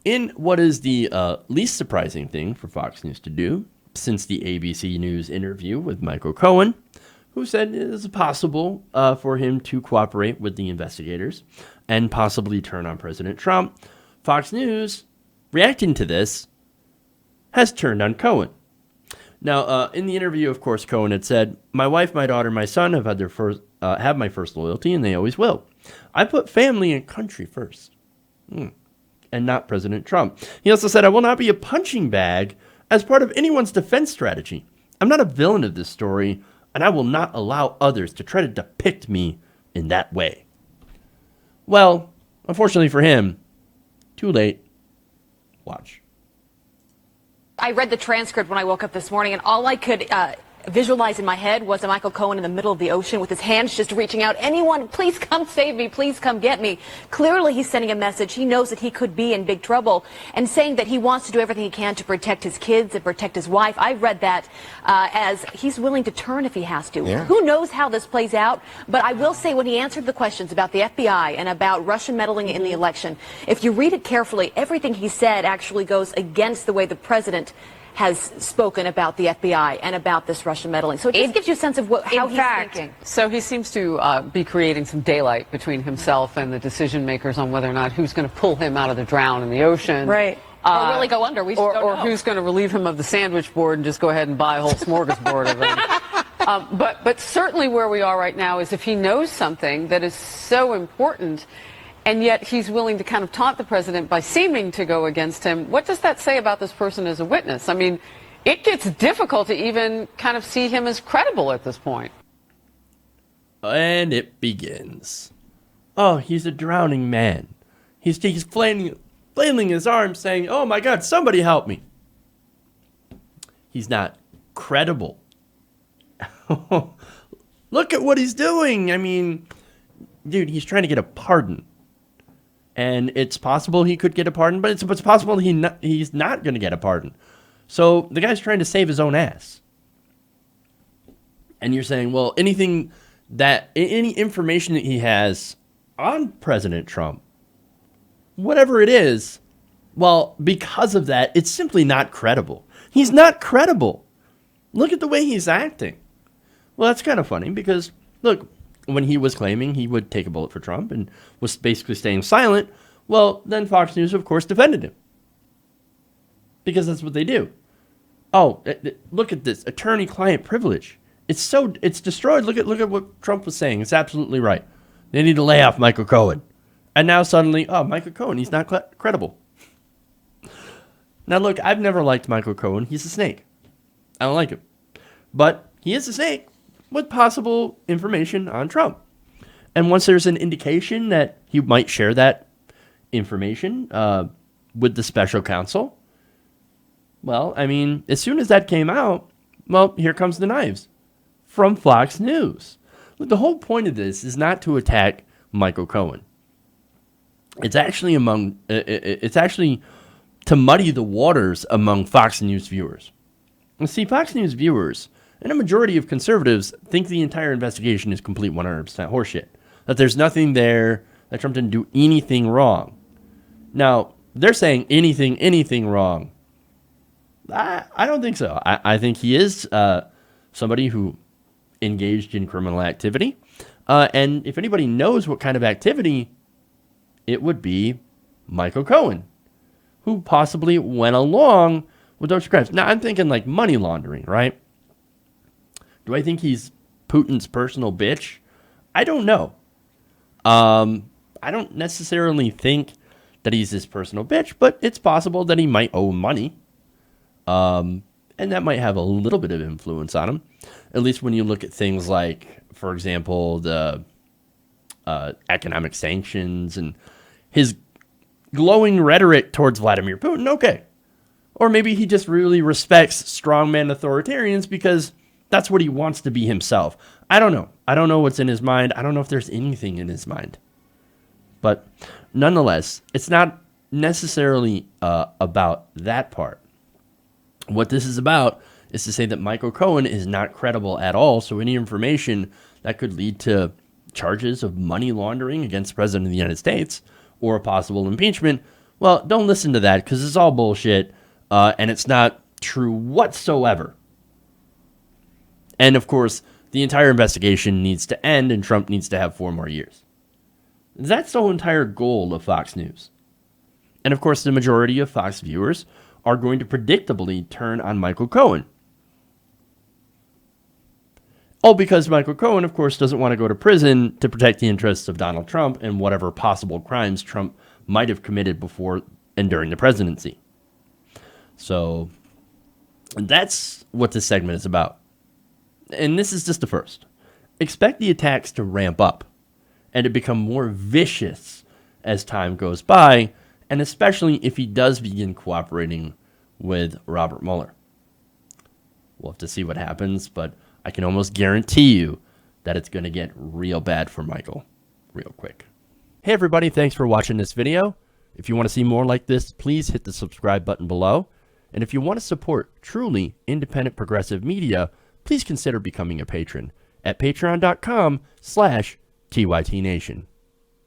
In what is the least surprising thing for Fox News to do since the ABC News interview with Michael Cohen, who said it is possible for him to cooperate with the investigators and possibly turn on President Trump, Fox News, reacting to this, has turned on Cohen. Now, in the interview, of course, Cohen had said, "My wife, my daughter, my son have had have my first loyalty, and they always will. I put family and country first, and not President Trump." He also said, "I will not be a punching bag as part of anyone's defense strategy. I'm not a villain of this story, and I will not allow others to try to depict me in that way." Well, unfortunately for him, too late. Watch. I read the transcript when I woke up this morning, and all I could visualize in my head was a Michael Cohen in the middle of the ocean with his hands just reaching out. "Anyone, please come save me. Please come get me." Clearly, he's sending a message. He knows that he could be in big trouble and saying that he wants to do everything he can to protect his kids and protect his wife. I read that as he's willing to turn if he has to. Yeah. Who knows how this plays out? But I will say, when he answered the questions about the FBI and about Russian meddling in the election, if you read it carefully, everything he said actually goes against the way the president has spoken about the FBI and about this Russian meddling. So it just gives you a sense of how he's thinking. So he seems to be creating some daylight between himself and the decision makers on whether or not who's going to pull him out of the drown in the ocean. Right. Or really go under. We just don't know. Or who's going to relieve him of the sandwich board and just go ahead and buy a whole smorgasbord of them. But certainly where we are right now is if he knows something that is so important, and yet he's willing to kind of taunt the president by seeming to go against him, what does that say about this person as a witness? I mean, it gets difficult to even kind of see him as credible at this point. And it begins. Oh, he's a drowning man. He's flailing his arms saying, "Oh my God, somebody help me." He's not credible. Look at what he's doing. I mean, dude, he's trying to get a pardon. And it's possible he could get a pardon, but it's possible he's not going to get a pardon. So the guy's trying to save his own ass. And you're saying, well, any information that he has on President Trump, whatever it is, well, because of that, it's simply not credible. He's not credible. Look at the way he's acting. Well, that's kind of funny because, look, when he was claiming he would take a bullet for Trump and was basically staying silent, well, then Fox News, of course, defended him. Because that's what they do. Oh, look at this attorney-client privilege. It's destroyed. Look at what Trump was saying. It's absolutely right. They need to lay off Michael Cohen. And now suddenly, oh, Michael Cohen, he's not credible. Now, look, I've never liked Michael Cohen. He's a snake. I don't like him. But he is a snake with possible information on Trump. And once there's an indication that he might share that information with the special counsel, well, I mean, as soon as that came out, well, here comes the knives from Fox News. Look, the whole point of this is not to attack Michael Cohen. It's actually to muddy the waters among Fox News viewers. And see, Fox News viewers and a majority of conservatives think the entire investigation is complete 100% horseshit. That there's nothing there, that Trump didn't do anything wrong. Now, they're saying anything wrong. I don't think so. I think he is somebody who engaged in criminal activity. And if anybody knows what kind of activity, it would be Michael Cohen, who possibly went along with those crimes. Now, I'm thinking like money laundering, right? Do I think he's Putin's personal bitch? I don't know. I don't necessarily think that he's his personal bitch, but it's possible that he might owe money. And that might have a little bit of influence on him. At least when you look at things like, for example, the economic sanctions and his glowing rhetoric towards Vladimir Putin. Okay. Or maybe he just really respects strongman authoritarians because that's what he wants to be himself. I don't know. I don't know what's in his mind. I don't know if there's anything in his mind. But nonetheless, it's not necessarily about that part. What this is about is to say that Michael Cohen is not credible at all. So any information that could lead to charges of money laundering against the President of the United States or a possible impeachment, Well, don't listen to that because it's all bullshit, and it's not true whatsoever. And of course, the entire investigation needs to end, and Trump needs to have 4 more years. That's the whole entire goal of Fox News. And of course, the majority of Fox viewers are going to predictably turn on Michael Cohen. All because Michael Cohen, of course, doesn't want to go to prison to protect the interests of Donald Trump and whatever possible crimes Trump might have committed before and during the presidency. So that's what this segment is about. And this is just the first. Expect the attacks to ramp up and to become more vicious as time goes by, and especially if he does begin cooperating with Robert Mueller. We'll have to see what happens, but I can almost guarantee you that it's going to get real bad for Michael real quick. Hey everybody, thanks for watching this video. If you want to see more like this, please hit the subscribe button below. And if you want to support truly independent progressive media, please consider becoming a patron at patreon.com/TYTNation.